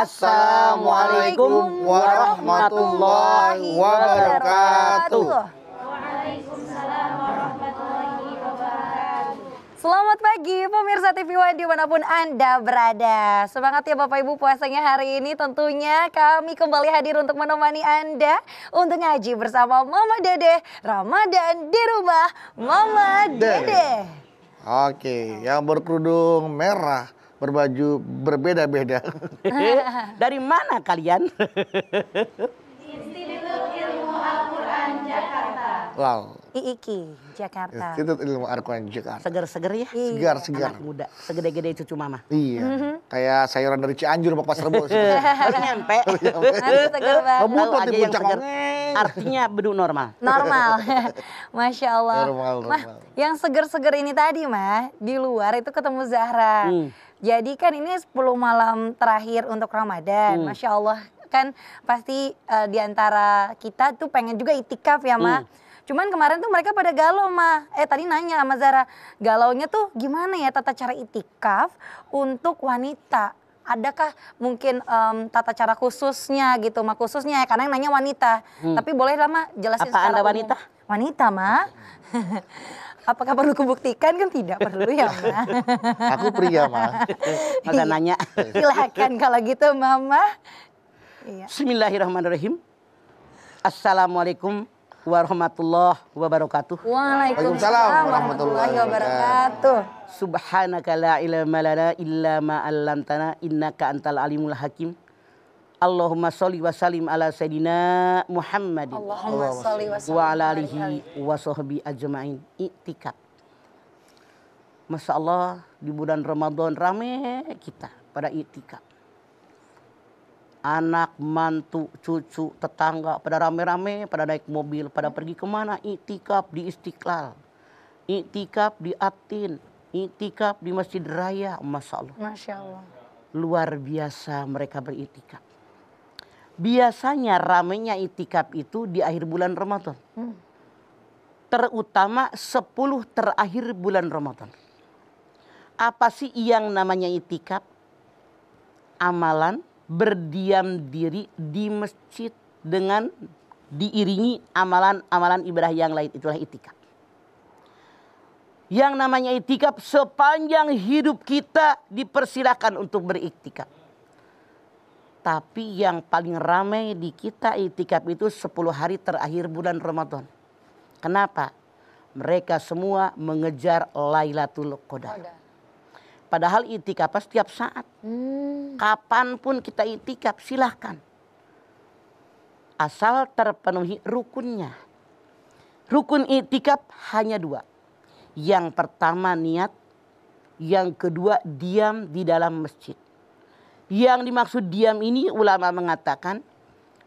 Assalamualaikum warahmatullahi wabarakatuh. Waalaikumsalam warahmatullahi wabarakatuh. Selamat pagi pemirsa TV One dimanapun Anda berada. Semangat ya Bapak Ibu puasanya hari ini. Tentunya kami kembali hadir untuk menemani Anda untuk ngaji bersama Mama Dede. Ramadan di rumah Mama Dede. Oke, yang berkerudung merah, berbaju berbeda-beda. Dari mana kalian? Institut Ilmu Al-Quran Jakarta. Wow. IIKI Jakarta. Institut Ilmu Al-Quran Jakarta. Seger-seger ya? Segar-segar. Anak muda, segede-gede cucu mama. Iya, kayak sayuran dari Cianjur sama Pasar Rebo. Baru nyampe. Aduh, seger banget. Kamu Tahu di aja yang puncak seger. Mangeng. Artinya beduk normal. Normal. Masya Allah. Normal. Mah, yang seger-seger ini tadi mah di luar itu ketemu Zahra. Jadi kan ini 10 malam terakhir untuk Ramadan. Masya Allah kan pasti di antara kita tuh pengen juga itikaf ya mah. Cuman kemarin tuh mereka pada galau mah. Tadi nanya sama Zahra, galaunya tuh gimana ya tata cara itikaf untuk wanita? Adakah mungkin tata cara khususnya gitu mah, khususnya ya karena yang nanya wanita. Tapi boleh lah mah jelasin Apa secara Anda umum. wanita? Wanita mah. Apakah perlu kubuktikan? Kan tidak perlu ya mah. Aku pria, mah. Masa nanya. Silakan kalau gitu Mama. Iya. Bismillahirrahmanirrahim. Assalamualaikum warahmatullahi wabarakatuh. Waalaikumsalam warahmatullahi wabarakatuh. Subhanaka la ilma lana illa ma 'allamtana innaka antal alimul hakim. Allahumma sholli wa sallim ala sayidina Muhammadin Allahumma sholli wa sallim wa ala alihi wa sahbihi ajmain. Iktikaf. Masya Allah, di bulan Ramadan rame kita pada iktikaf. Anak, mantu, cucu, tetangga pada rame-rame, pada naik mobil, pada pergi kemana? Iktikaf di Istiqlal, iktikaf di Atin, iktikaf di Masjid Raya. Masya Allah. Masya Allah. Luar biasa mereka beriktikaf. Biasanya ramenya iktikaf itu di akhir bulan Ramadan. Terutama 10 terakhir bulan Ramadan. Apa sih yang namanya iktikaf? Amalan berdiam diri di masjid dengan diiringi amalan-amalan ibadah yang lain, itulah iktikaf. Yang namanya iktikaf sepanjang hidup kita dipersilakan untuk beriktikaf. Tapi yang paling ramai di kita iktikaf itu 10 hari terakhir bulan Ramadan. Kenapa? Mereka semua mengejar Lailatul Qadar. Padahal iktikaf setiap saat. Kapanpun kita iktikaf silahkan. Asal terpenuhi rukunnya. Rukun iktikaf hanya 2. Yang pertama niat. Yang kedua diam di dalam masjid. Yang dimaksud diam ini ulama mengatakan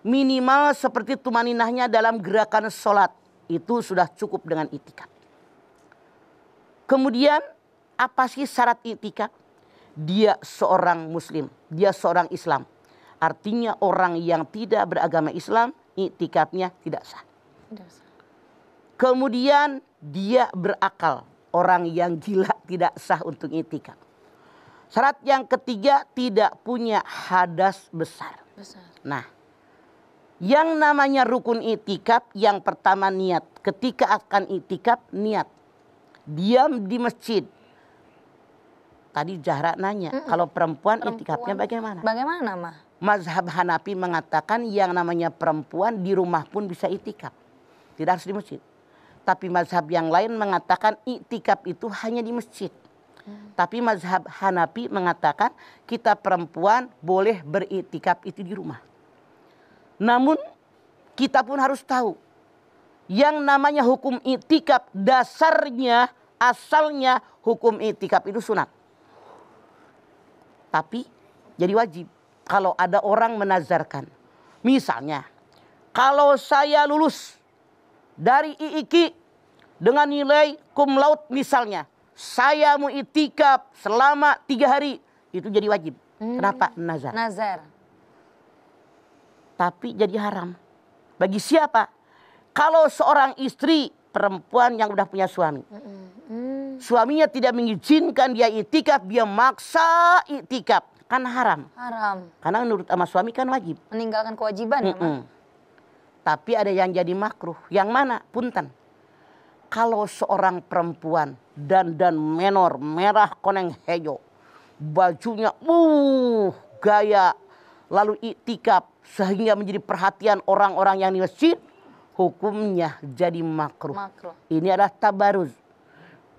minimal seperti tumaninahnya dalam gerakan sholat. Itu sudah cukup dengan iktikaf. Kemudian apa sih syarat iktikaf? Dia seorang muslim, dia seorang Islam. Artinya orang yang tidak beragama Islam, iktikafnya tidak sah. Kemudian dia berakal, orang yang gila tidak sah untuk iktikaf. Syarat yang ketiga tidak punya hadas besar. Nah, yang namanya rukun iktikaf yang pertama niat. Ketika akan iktikaf niat. Diam di masjid. Tadi Zahra nanya, kalau perempuan iktikafnya bagaimana? Bagaimana mah? Mazhab Hanafi mengatakan yang namanya perempuan di rumah pun bisa iktikaf. Tidak harus di masjid. Tapi mazhab yang lain mengatakan iktikaf itu hanya di masjid. Tapi mazhab Hanafi mengatakan kita perempuan boleh beriktikaf itu di rumah. Namun kita pun harus tahu yang namanya hukum iktikaf dasarnya, asalnya hukum iktikaf itu sunat. Tapi jadi wajib kalau ada orang menazarkan. Misalnya, kalau saya lulus dari IIKI dengan nilai cum laude misalnya, saya mau iktikaf selama 3 hari, itu jadi wajib. Kenapa? Nazar. Nazar. Tapi jadi haram. Bagi siapa? Kalau seorang istri perempuan yang udah punya suami. Suaminya tidak mengizinkan dia iktikaf, dia maksa iktikaf. kan haram. Haram. Karena menurut sama suami kan wajib. Meninggalkan kewajiban ya, Ma? Tapi ada yang jadi makruh. Yang mana? Punten. Kalau seorang perempuan dandan menor, merah koneng hejo, bajunya gaya, lalu iktikaf sehingga menjadi perhatian orang-orang yang di masjid, hukumnya jadi makruh. Makruh. Ini adalah tabaruz.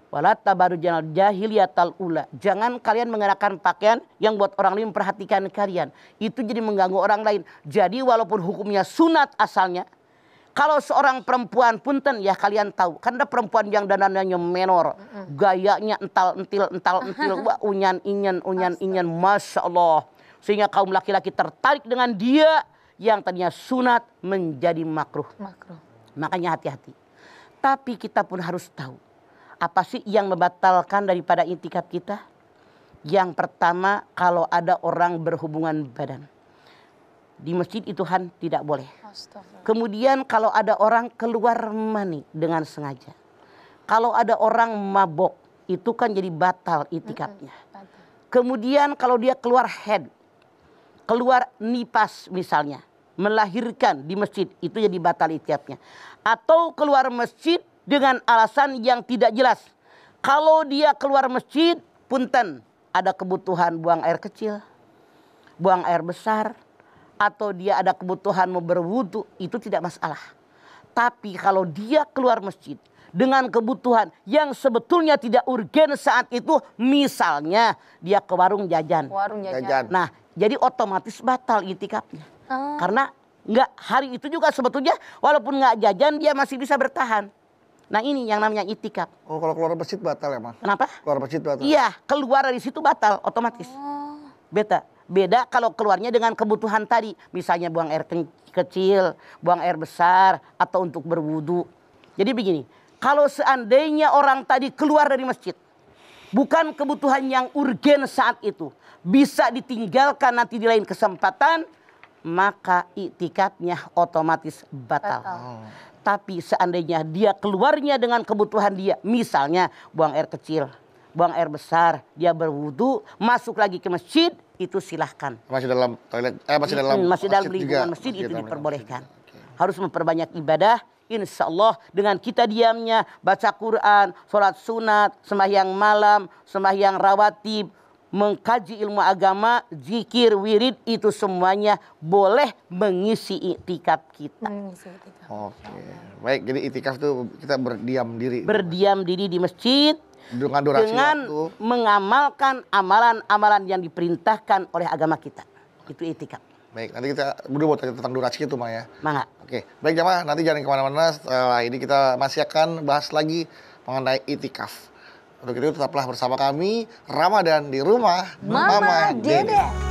Wala tabarujal jahiliyatal ula. Jangan kalian mengenakan pakaian yang buat orang lain memperhatikan kalian. Itu jadi mengganggu orang lain. Jadi walaupun hukumnya sunat asalnya, kalau seorang perempuan punten ya kalian tahu. Kan ada perempuan yang dandanannya menor. Gayanya ental-entil. Wah, unyan-inyan. Masya Allah. Sehingga kaum laki-laki tertarik dengan dia yang tadinya sunat menjadi makruh. Makruh. Makanya hati-hati. Tapi kita pun harus tahu. Apa sih yang membatalkan daripada iktikaf kita? Yang pertama, kalau ada orang berhubungan badan. Di masjid itu kan tidak boleh. Astagfirullah. Kemudian kalau ada orang keluar mani dengan sengaja. Kalau ada orang mabok, itu kan jadi batal iktikafnya. Kemudian kalau dia keluar head, keluar nipas misalnya, melahirkan di masjid, itu jadi batal iktikafnya. Atau keluar masjid dengan alasan yang tidak jelas. Kalau dia keluar masjid, punten, ada kebutuhan buang air kecil, buang air besar, atau dia ada kebutuhan mau berwudu, itu tidak masalah. Tapi kalau dia keluar masjid dengan kebutuhan yang sebetulnya tidak urgen saat itu, misalnya dia ke warung jajan. Warung Jajan. jajan. Nah, jadi otomatis batal iktikafnya. Karena nggak hari itu juga sebetulnya walaupun nggak jajan dia masih bisa bertahan. Nah ini yang namanya iktikaf. Oh, kalau keluar masjid batal ya, Mas? Kenapa? Keluar masjid batal. Iya, keluar dari situ batal otomatis. Beda kalau keluarnya dengan kebutuhan tadi. Misalnya buang air kecil, buang air besar, atau untuk berwudu. Jadi begini, kalau seandainya orang tadi keluar dari masjid, bukan kebutuhan yang urgen saat itu, bisa ditinggalkan nanti di lain kesempatan, maka iktikafnya otomatis batal. Tapi seandainya dia keluarnya dengan kebutuhan dia, misalnya buang air kecil, buang air besar, dia berwudu, masuk lagi ke masjid, itu silahkan. Masih dalam toilet, masih dalam lingkungan juga. masjid itu dalam diperbolehkan. masjid. Oke. Harus memperbanyak ibadah. Insya Allah dengan kita diamnya baca Quran, sholat sunat, sembahyang malam, sembahyang rawatib, mengkaji ilmu agama, zikir, wirid, itu semuanya boleh mengisi iktikaf kita. Oke. Baik, jadi iktikaf itu kita berdiam diri. Berdiam diri di masjid Dengan durasi dengan waktu. mengamalkan amalan-amalan yang diperintahkan oleh agama kita. Itu iktikaf. Baik, nanti kita berdua mau tanya tentang durasi itu, Ma, ya. Mangga. Oke, baik jamaah, nanti jangan kemana-mana. Setelah ini kita masih akan bahas lagi mengenai iktikaf. Untuk itu tetaplah bersama kami, Ramadan di rumah Mama Dede.